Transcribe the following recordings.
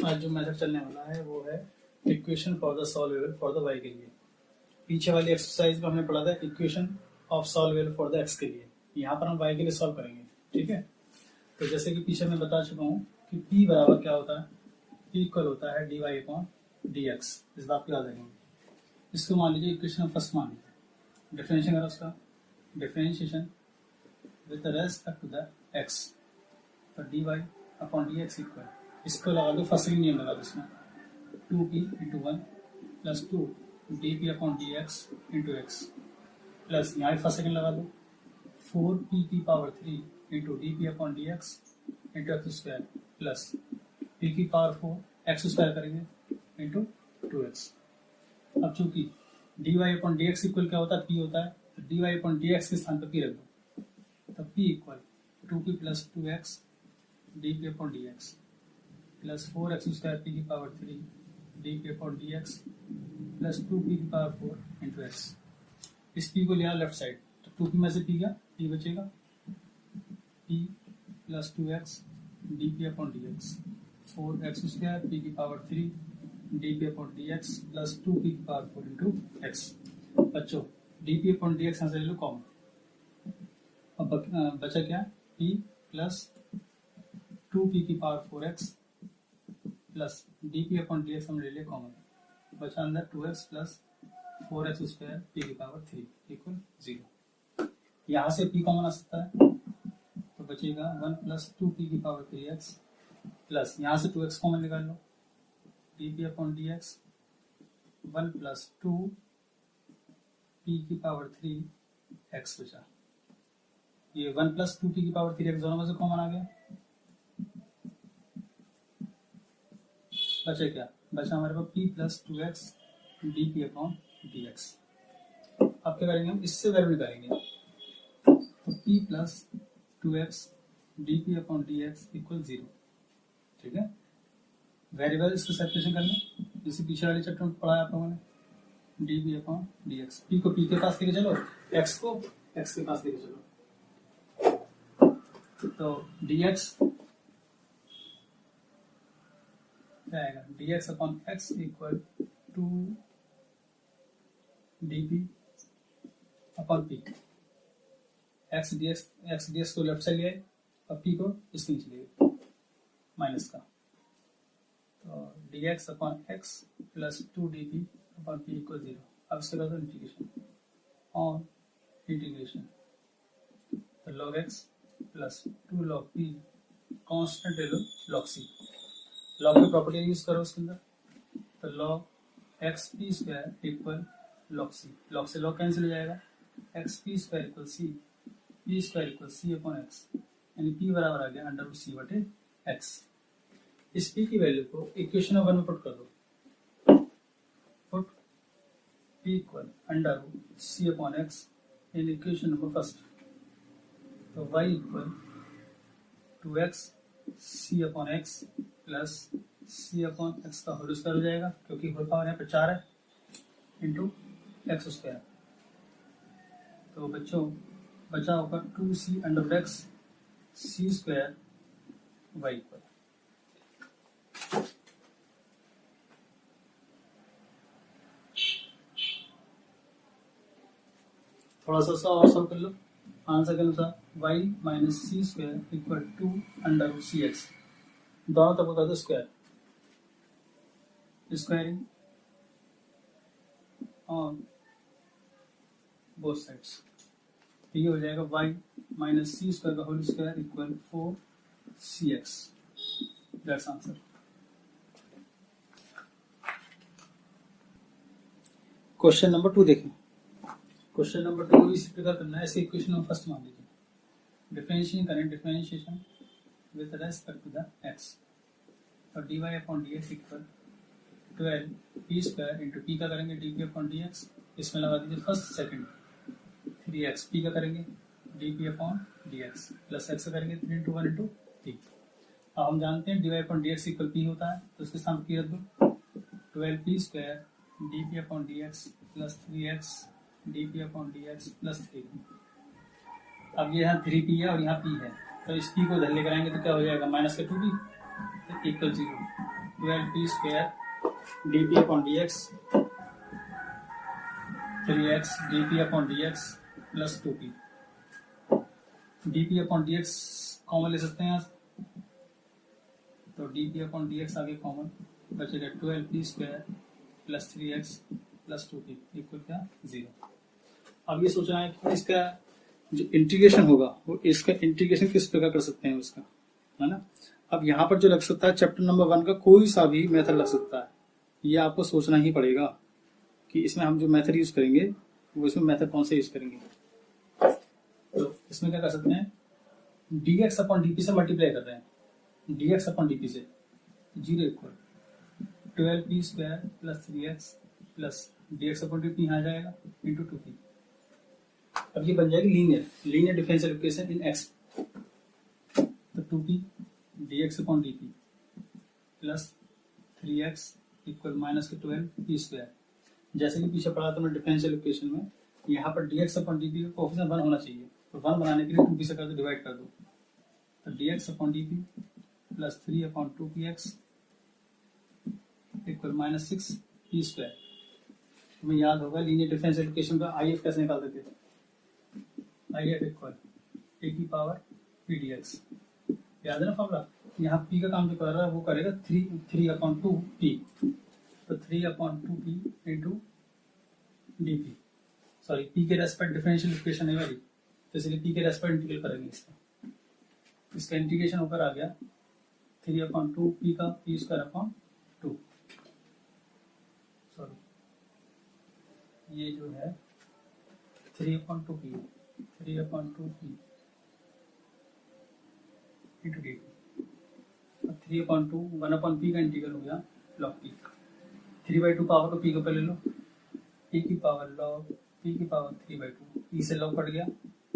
आज जो मेथड चलने वाला है वो है equation for the solvable for the Y के लिए। पीछे वाली एक्सरसाइज में हमने पढ़ा था equation of solvable for the X के लिए। यहाँ पर हम वाई के लिए सॉल्व करेंगे, ठीक है। तो जैसे कि पीछे मैं बता चुका हूँ कि p बराबर क्या होता है, p इक्वल होता है dy अपॉन dx। इस बात को याद रखेंगे। इसको मान लीजिए इक्वेशन फर्स्ट मान लीजिए, डिफरेंशिएशन करो उसका, differentiation with respect to the x, तो dy अपॉन dx इक्वल, इसको लगा दो फर्स्ट नियम लगा दो इसमें, 2p into 1 plus 2 dp upon dx into x plus यहाँ फर्स्ट सेकंड लगा दो 4p की power 3 into dp upon dx into X square plus p की पावर 4 एक्स स्क्वायर करेंगे इंटू 2x। अब चूंकि dy अपॉन dx इक्वल क्या होता है, p होता है, तो dy अपॉन dx के स्थान पर p रख दो, तो p equal 2p plus 2x dp upon dx plus 4x square p की power 3 dp upon dx plus 2p की पावर 4 इंटू x। इस p को लिया लेफ्ट साइड, तो 2p में से p गया, p बचेगा p plus 2x dp upon dx 4x square p की power 3 dp upon dx plus 2p की पावर 4 इंटू x। बच्चों dp अपॉन dx यहाँ से ले लो कॉमन, अब बचा क्या, p प्लस 2p की power 4x plus dp upon dx हम ले लिया कॉमन, बचा अंदर 2x plus 4x square p की पावर 3 इक्वल 0। यहाँ से p कॉमन आ सकता है, तो बचेगा 1 प्लस 2p की पावर 3x प्लस यहाँ से 2x कॉमन निकाल लो, dp upon dx 1 plus 2p की पावर 3x बचा। ये 1 प्लस 2p की पावर 3x दोनों में से कॉमन आ गया, बचा क्या, बचा हमारे पास p plus 2x dp upon dx। अब क्या करेंगे हम, इससे वैल्यू निकालेंगे, तो p plus 2x dp upon dx equal 0, ठीक है। वेरिएबल इसको सेपरेशन करना, जैसे पीछे वाले चैप्टर में पढ़ाया आप लोगों ने, dp अपॉन dx, p को p के पास लेके चलो, x को x के पास लेके चलो, तो dx क्या आएगा, dx upon x equal 2 dp upon p। x dx को लेफ्ट साइड ले आए और p को इसके नीचे ले गए माइनस का, तो dx upon x plus 2 dp upon p equal 0। अब इसके बाद इंटीग्रेशन ऑन इंटीग्रेशन, तो log x plus 2 log p constant ले लो log c, log की प्रॉपर्टी यूज करो उसके अंदर, तो log x p square equal log c, log से log कैंसिल हो जाएगा, x p square equal c, p square equal c upon x, यानी p बराबर आ गया अंडर रूट c बटे x। इस p की वैल्यू को इक्वेशन नंबर 1 में पुट कर दो, put p equal under root c upon x in equation number first, तो y equal 2x c upon x plus c upon x का whole square हो जाएगा, क्योंकि होल पावर यहाँ पे 4 है, इंटू एक्स स्क्वायर। तो बच्चों बचा होगा 2c under root x c square y equal, थोड़ा सा और सॉल्व कर लो आंसर के अनुसार, y minus C square equal 2 under root C X, दोनों तरफ कर दो square, squaring on both sides, ये हो जाएगा y माइनस सी स्क्वायर का whole square equal 4cx। That's answer. Question number 2 देखें, क्वेश्चन नंबर 2 को इसी प्रकार करना है, ऐसे इक्वेशन नंबर फर्स्ट मान लीजिए, डिफरेंशिएशन करें, differentiation with respect to the x, तो dy upon dx equal 12 p square into p का करेंगे dp अपॉन dx, इसमें लगा दीजिए फर्स्ट सेकंड 3x, p का करेंगे dp upon dx plus x का करेंगे 3 इंटू 1 इंटू 3। अब हम जानते हैं dy upon dx equal p होता है, तो इसके स्थान p रख दो, 12p square dp upon dx plus 3x dp upon dx plus 3। अब ये यहाँ 3p है और यहाँ p है, तो इस p को इधर लेकर आएंगे तो क्या हो जाएगा, माइनस का 2p equal 0, 12p square dp upon dx 3x dp upon dx plus 2p. dp upon dx common ले सकते हैं यहाँ से, तो dp upon dx आगे कॉमन बचेगा 12p square plus 3x plus 2p equal क्या 0. अब ये सोचना है कि इसका जो इंटीग्रेशन होगा वो इसका इंटीग्रेशन किस प्रकार कर सकते हैं उसका, है ना. अब यहाँ पर जो लग सकता है चैप्टर नंबर 1 का कोई सा भी मेथड लग सकता है, ये आपको सोचना ही पड़ेगा कि इसमें हम जो मेथड यूज करेंगे वो इसमें मेथड कौन सा यूज करेंगे. तो इसमें क्या कर सकते हैं, dx अपॉन dp से मल्टीप्लाई कर रहे हैं, dx अपॉन dp से 0 equal 12p square plus 3x plus dx upon dp यहाँ आ जाएगा इंटू 2p. अब ये बन जाएगी linear differential equation in x. तो 2p dx upon dp plus 3x equal minus के 12p स्क्वायर. जैसे कि पीछे पढ़ा था मैं डिफरेंशियल इक्वेशन में, यहाँ पर dx अपॉन dp का कोएफिशिएंट 1 होना चाहिए, तो 1 बनाने के लिए 2p से कर दो, डिवाइड कर दो. तो dx upon dp plus 3 upon 2px equal minus 6p square. तुम्हें याद होगा लीनियर डिफरेंशियल इक्वेशन का IF कैसे निकालते थे, IF इक्वल a की पावर p dx. याद है ना फॉर्मूला. यहाँ p का काम जो कर रहा है वो करेगा 3 अपॉन 2p, तो 3 upon 2p into dp. Sorry p के रेस्पेक्ट डिफरेंशियल इक्वेशन है वाली, तो इसलिए p के रेस्पेक्ट इंटीग्रेट करेंगे इसका इंटीग्रेशन होकर आ गया 3 अपॉन 2p का p स्क्वायर अपॉन 2. सॉरी ये जो है 3 upon 2p into dt. 3 upon 2 1 upon p का इंटीग्रल हो गया log p. 3/2 पावर को p को पहले लो, p की पावर log p की पावर 3/2, e से log कट गया,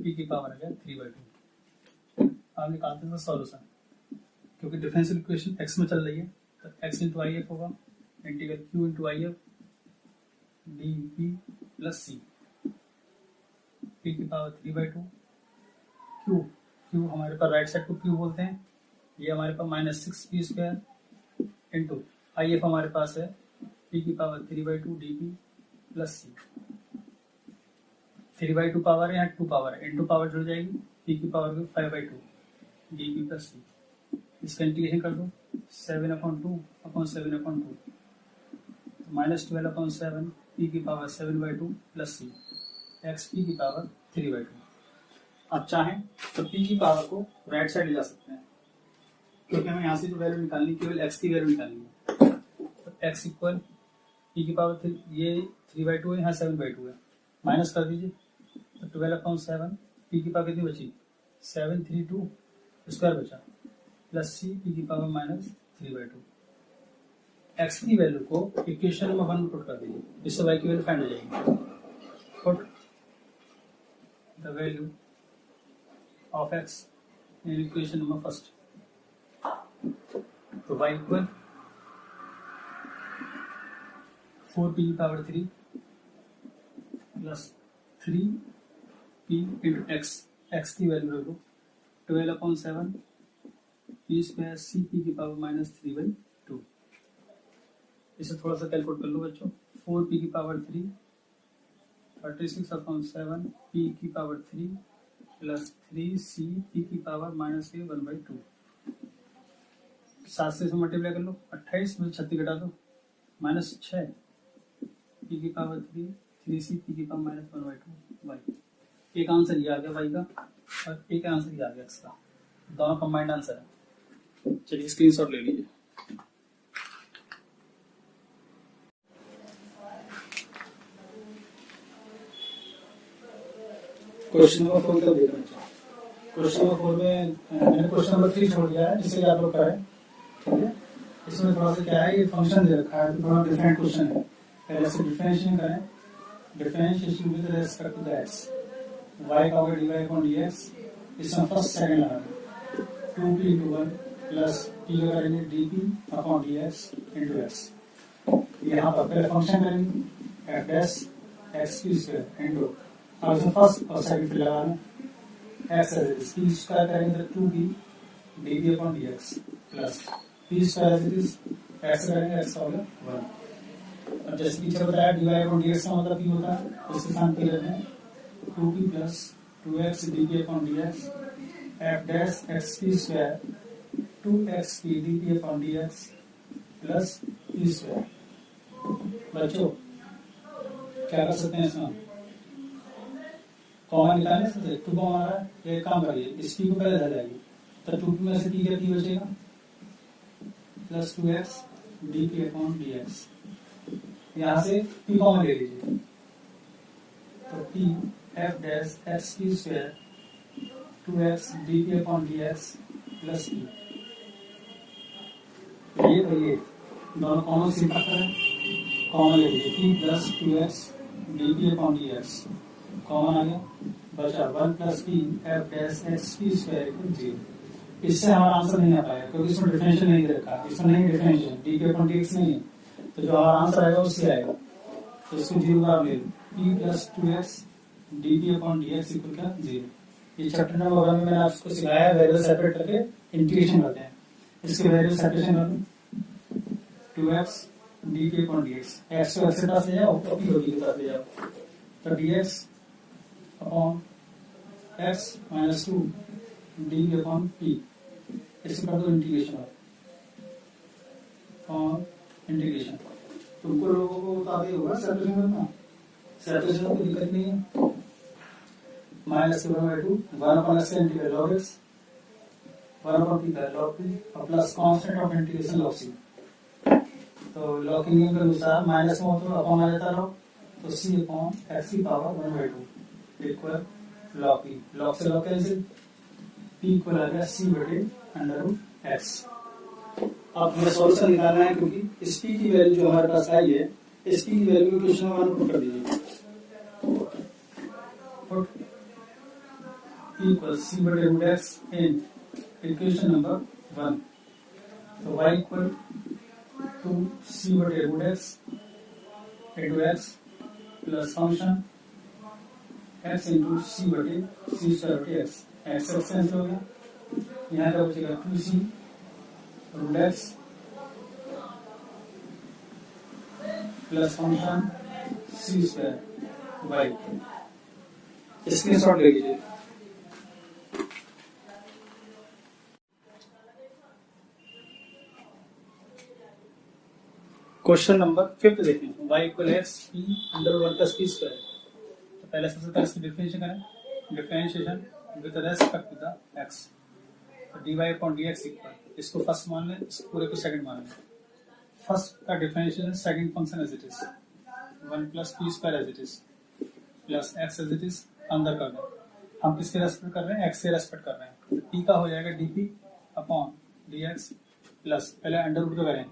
p की पावर आ गया 3/2. अब निकालते हैं सॉल्यूशन, क्योंकि डिफरेंशियल इक्वेशन x में चल रही है तो x इंटू आई एफ होगा integral q into I F dp plus c, p की पावर 3/2 q हमारे पास राइट साइड को q बोलते हैं, ये हमारे पास minus 6p square into I F हमारे पास है p की power 3/2 dp plus c. 3/2 power है, यहाँ 2 पावर है, इंटू पावर जुड़ जाएगी, p की पावर 5/2 dp प्लस c. इसका इंटीग्रेशन कर दो 7 upon 2 upon 7 upon 2 minus 12 upon 7 p की power 7/2 plus c x p की पावर 3/2. आप चाहें तो p की पावर को राइट साइड ले जा सकते हैं, क्योंकि हमें यहाँ से जो वैल्यू निकालनी केवल x की वैल्यू निकालनी है. तो x इक्वल p की पावर 3, ये 3/2 है, यहाँ 7/2 है, माइनस कर दीजिए तो 12 अपॉन 7 p की पावर कितनी बची 732 स्क्वायर बचा प्लस c p की पावर माइनस 3/2. x की वैल्यू को इक्वेशन नंबर 1 में पुट कर दीजिए, इससे y की वैल्यू फाइंड हो जाएगी. Put the value of x in equation number first. तो y इक्वल 4p की power 3 plus 3p into x की वैल्यू रखो 12 upon 7 p square c p की पावर माइनस 3/2. इसे थोड़ा सा कैलकुलेट कर लो बच्चों. 4p की पावर 3 36 अपॉन 7 p की पावर 3 प्लस 3c p की पावर माइनस 1/2. 7 से मल्टीप्लाई कर लो, 28 में 36 घटा दो, माइनस 6 p की पावर 3 3c p की पावर माइनस 1/2 y. एक आंसर ये आ गया y का और एक आंसर ये आ गया x का, दोनों कंबाइंड आंसर है. चलिए स्क्रीनशॉट ले लीजिए. क्वेश्चन नंबर 4 तक देखना चाहिए. क्वेश्चन नंबर 4 में मैंने क्वेश्चन नंबर 3 छोड़ दिया है, जिससे आप लोग करें. ठीक है, इसमें थोड़ा सा क्या है, ये फंक्शन दे रखा है तो थोड़ा डिफरेंट क्वेश्चन है. पहले से डिफरेंशिएशन करें, differentiation with respect to the x, y का होगा dy अपॉन dx. इसमें फर्स्ट सेकंड लगाना 2p इंटू 1 प्लस p का करेंगे dp upon dx into x. यहाँ पर पहले फंक्शन करेंगे f डैश x की स्क्वायर इंटू, अब इसमें फर्स्ट और सेकंड लगाना x p स्क्वायर करेंगे तो 2p dp upon dx plus p square is x करेंगे एक्स का होगा 1। अब जैसे पीछे बताया dy अपॉन dx का मतलब p होता है, तो इसके स्थान पे लेते हैं 2p plus 2x dp upon dx f dash xp square 2xp dp upon dx plus p square. बच्चों क्या कर सकते हैं इसमें, कॉमन निकालने से 2 कॉमन आ रहा है, एक काम करिए इस p को पहले धर जाइए, तो 2 में से p का p बचेगा plus 2x dp upon dx। यहाँ से p कॉमन ले लीजिए, तो p f dash x p square 2x dp upon dx plus p। ये दोनों कॉमन सिंपल करें, कॉमन ले लीजिए p plus 2x dp upon dx common आ गया, बचा 1 plus p f dash x p square equal 0। इससे हमारा आंसर नहीं आ पाएगा क्योंकि इसमें डिफरेंशियल नहीं दे रखा है, इसमें नहीं डिफरेंशियल dp अपॉन dx नहीं है, तो जो हमारा आंसर आएगा उससे आएगा, तो इसको 0 का ले p plus 2x dp upon dx equal क्या 0। ये चैप्टर नंबर 1 में मैंने आपको सिखाया वेरिएबल सेपरेट करके इंटीग्रेशन करते हैं। इसके वेरिएबल सेपरेशन कर लो 2x dp upon dx, x को x के पास ले जाओ और p को p के पास ले जाओ, तो dx upon x minus 2 dp upon p, इससे कर दो इंटीग्रेशन और इंटीग्रेशन। तुमको लोगों को तो आगे होगा सेपरेशन करना, सेपरेशन में कोई दिक्कत नहीं है। Minus 1/2 1 upon x integral log x 1 upon p का log p और plus constant of integration log c। तो log के नियम के अनुसार माइनस में हो तो अपॉन आ जाता log, तो c अपॉन x की power 1/2 equal log p, log से log कैंसिल, p इक्वल आ गया c बटे अंडर रूट x। अब हमें सॉल्यूशन निकालना है क्योंकि इस p की वैल्यू जो हमारे पास आई है, इस p की वैल्यू इक्वेशन में पुट कर दीजिए, पुट p इक्वल c बटे root x in equation number 1, तो y इक्वल टू c बटे root x into x plus function x into c बटे c स्क्वायर बटे x, x कैंसिल हो गया, यहाँ का बचेगा 2c root x plus function c square y। Screenshot ले लीजिए। क्वेश्चन नंबर 5 देखें, y equal x p under 1 plus p square. तो पहले सबसे पहले इसकी डिफरेंशिएशन करें, differentiation with respect to the x, तो dy अपॉन dx इक्वल, इसको फर्स्ट मान लें, इस पूरे को सेकंड मान लें। फर्स्ट का differentiation second function as it is 1 plus p square as it is plus x as it is अंदर कर दें। हम किसके रेस्पेक्ट कर रहे हैं, x के रेस्पेक्ट कर रहे हैं, तो p का हो जाएगा dp अपॉन dx प्लस पहले अंडर रूट का करें,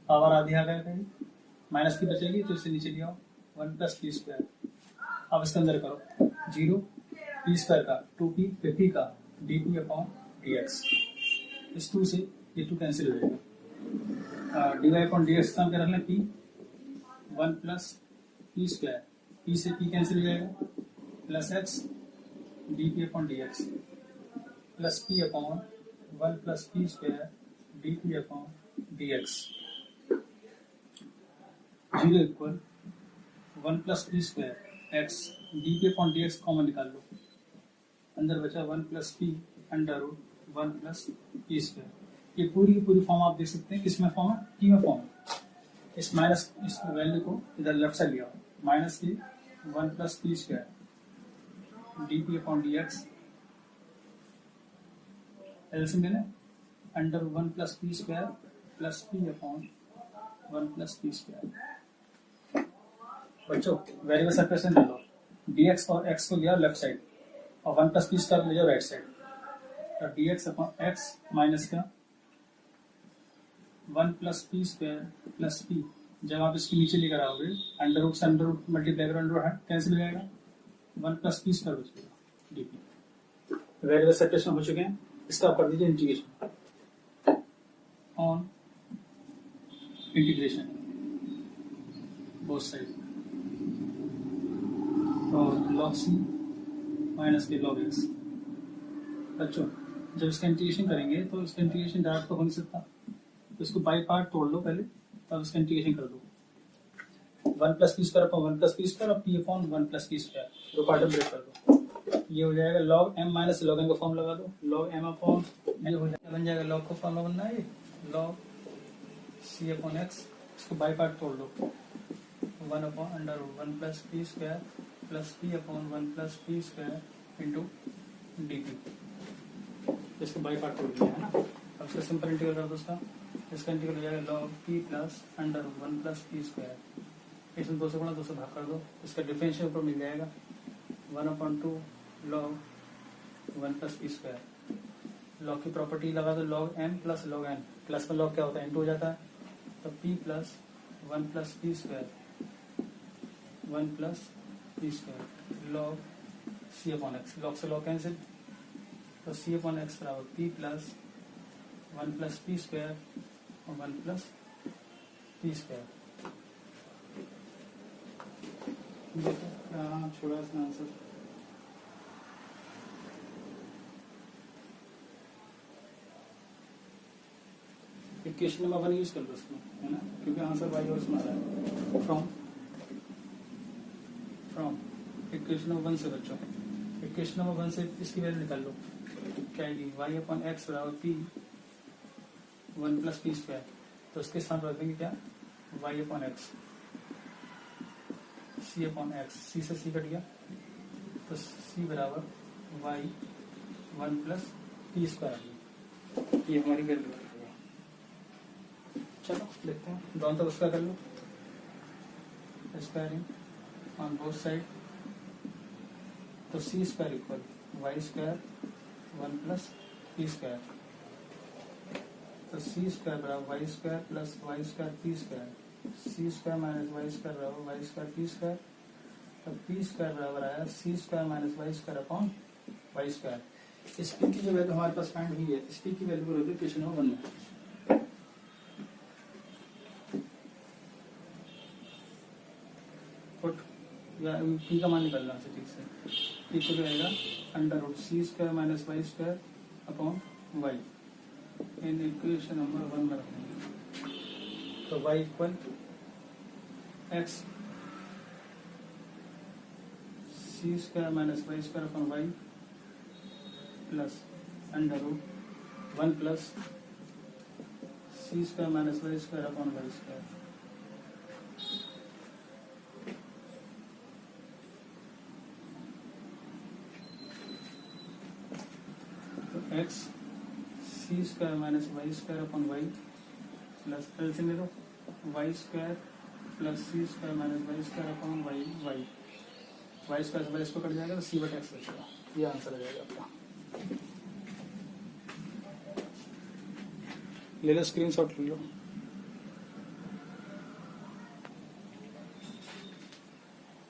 पावर आधी आ गया कहीं, माइनस की बचेगी तो इससे नीचे लिया 1 प्लस p स्क्वायर। अब इसके अंदर करो 0 p स्क्वायर का 2p फिर p का dp अपॉन dx, इस 2 से ये 2 कैंसिल हो जाएगा, dy अपॉन dx का क्या रख लें p 1 plus p square, p से p कैंसिल हो जाएगा plus x dp upon dx plus p upon 1 plus p square dp upon dx 0 equal 1 plus p square x dp upon dx common निकाल लो, अंदर बचा 1 plus p under root 1 plus p square. ये पूरी की पूरी फॉर्म आप देख सकते हैं, किसमें फॉर्म है, p में फॉर्म है। इस माइनस इस वैल्यू को इधर लेफ्ट साइड लिया, माइनस की 1 plus p square dp upon dx LCM लेना under 1 plus p square plus p upon 1 plus p square. बच्चों वेरिएबल सेपरेशन ले लो, dx और x को लिया लेफ्ट साइड और 1 प्लस p स्क्वायर ले जाओ राइट साइड, तो dx अपॉन x माइनस का 1 plus p square plus p, जब आप इसके नीचे लेकर आओगे अंडर रूट से अंडर रूट मल्टीप्लाई करो, अंडर रूट कैंसिल हो जाएगा, 1 प्लस p स्क्वायर बचेगा dp। वेरिएबल सेपरेशन हो चुके हैं, इसका कर दीजिए integration on integration both side, और log c माइनस के log x। बच्चों जब इसका इंटीग्रेशन करेंगे तो इसका इंटीग्रेशन डायरेक्ट तो हो नहीं सकता, तो इसको बाई पार्ट तोड़ लो पहले, तब इसका इंटीग्रेशन कर दो। 1 plus P square upon 1 plus P square और p upon 1 plus P square, दो पार्ट में ब्रेक कर दो। ये हो जाएगा log m minus log n का फॉर्म लगा दो, लॉग एम अपॉन ये हो जाएगा, बन जाएगा लॉग का फॉर्मूला बनना है लॉग सी अपॉन एक्स। इसको बाई पार्ट तोड़ लो, 1 upon under root 1 plus P square plus P upon 1 plus P square into D P. इसको बाई पार्ट तोड़ दिया है ना। अब इसका सिंपल इंटीग्रल कर दो इसका इंटीग्रल हो जाएगा log P plus under root 1 plus P square. इसमें 2 से गुणा 2 से भाग कर दो, इसका डिफरेंशियल ऊपर मिल जाएगा 1/2 log 1 plus P square. Log की प्रॉपर्टी लगा दो, log m plus log n, plus में लॉग क्या होता है इनटू हो जाता है, तो p plus 1 plus P square 1 plus P square log सी अपॉन एक्स, लॉग से लॉग कैंसिल, तो सी अपॉन एक्स बराबर p plus 1 plus P square और 1 प्लस पी स्क्वायर। देखो छोड़ा इसका आंसर, इक्वेशन नंबर 1 यूज कर लो इसमें, है ना, क्योंकि आंसर वाई और इसमें आ रहा है। फ्रॉम इक्वेशन नंबर 1 से बच्चों, इक्वेशन नंबर 1 से इसकी वैल्यू निकाल लो, क्या आएगी वाई अपॉन एक्स बराबर पी 1 प्लस पी स्क्वायर, तो इसके साथ रख देंगे क्या वाई अपॉन एक्स, सी अपॉन एक्स, सी से सी कट गया, तो सी बराबर वाई 1 प्लस पी स्क्वायर आ गई, ये हमारी वैल्यू है। चलो देखते हैं, दोनों तरफ उसका कर लो, स्क्वायरिंग ऑन बोथ साइड, तो c square equal y square 1 plus P square, तो सी स्क्वायर बराबर y square plus y square p square, c square minus y square बराबर वाई स्क्वायर पी स्क्वायर, तो पी स्क्वायर बराबर आया c square minus y square upon y square. इस p की जो value हमारे पास फाइंड हुई है, इस पी की वैल्यू को इक्वेशन नंबर 1 में या पी का मान निकालना है ठीक से, पी को रहेगा under root c square minus y square upon y, इन इक्वेशन नंबर 1 में रखेंगे, तो y equal x c square minus y square upon y plus under root 1 plus c square minus y square upon y square. X c square minus y square upon y plus L से ले लो y square plus c square minus y square upon y, y square से Y square cut जाएगा तो सी but x बचेगा, ये answer आ जाएगा आपका। ले लो स्क्रीनशॉट ले लो।